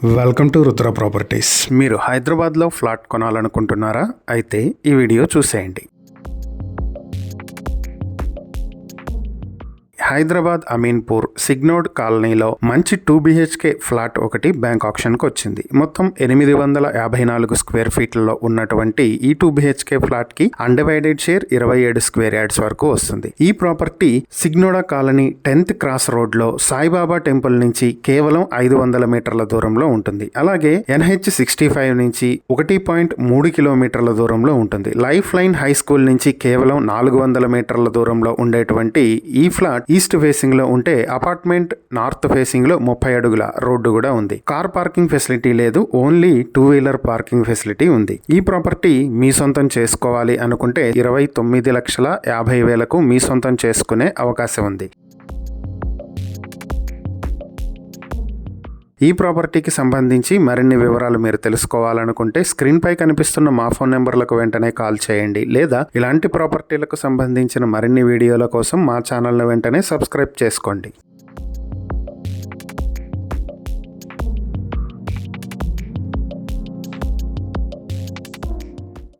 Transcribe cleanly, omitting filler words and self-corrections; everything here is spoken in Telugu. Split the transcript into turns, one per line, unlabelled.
Welcome to Rudra properties. మీరు హైదరాబాద్లో ఫ్లాట్ కొనాలనుకుంటున్నారా? అయితే ఈ వీడియో చూసేయండి. హైదరాబాద్ అమీన్పూర్ సిగ్నోడ్ కాలనీలో మంచి 2 BHK ఫ్లాట్ ఒకటి బ్యాంక్ ఆప్షన్కి వచ్చింది. మొత్తం 854 స్క్వేర్ ఫీట్లలో ఉన్నటువంటి ఈ 2 BHK ఫ్లాట్ కి అన్డివైడెడ్ షేర్ 27 స్క్వేర్ యార్డ్స్ వరకు వస్తుంది. ఈ ప్రాపర్టీ సిగ్నోడా కాలనీ 10th క్రాస్ రోడ్ లో సాయిబాబా టెంపుల్ నుంచి కేవలం 500 మీటర్ల దూరంలో ఉంటుంది. అలాగే NH65 నుంచి 1.3 కిలోమీటర్ల దూరంలో ఉంటుంది. లైఫ్ లైన్ హై స్కూల్ నుంచి కేవలం 400 మీటర్ల దూరంలో ఉండేటువంటి ఈ ఫ్లాట్ ఈస్ట్ ఫేసింగ్ లో ఉంటే అపార్ట్మెంట్ నార్త్ ఫేసింగ్ లో 30 అడుగుల రోడ్డు కూడా ఉంది. కార్ పార్కింగ్ ఫెసిలిటీ లేదు, ఓన్లీ 2 వీలర్ పార్కింగ్ ఫెసిలిటీ ఉంది. ఈ ప్రాపర్టీ మీ సొంతం చేసుకోవాలి అనుకుంటే 29,50,000కు మీ సొంతం చేసుకునే అవకాశం ఉంది. ఈ ప్రాపర్టీకి సంబంధించి మరిన్ని వివరాలు మీరు తెలుసుకోవాలనుకుంటే స్క్రీన్ పై కనిపిస్తున్న మా ఫోన్ నెంబర్లకు వెంటనే కాల్ చేయండి, లేదా ఇలాంటి ప్రాపర్టీలకు సంబంధించిన మరిన్ని వీడియోల కోసం మా ఛానల్ను వెంటనే సబ్స్క్రైబ్ చేసుకోండి.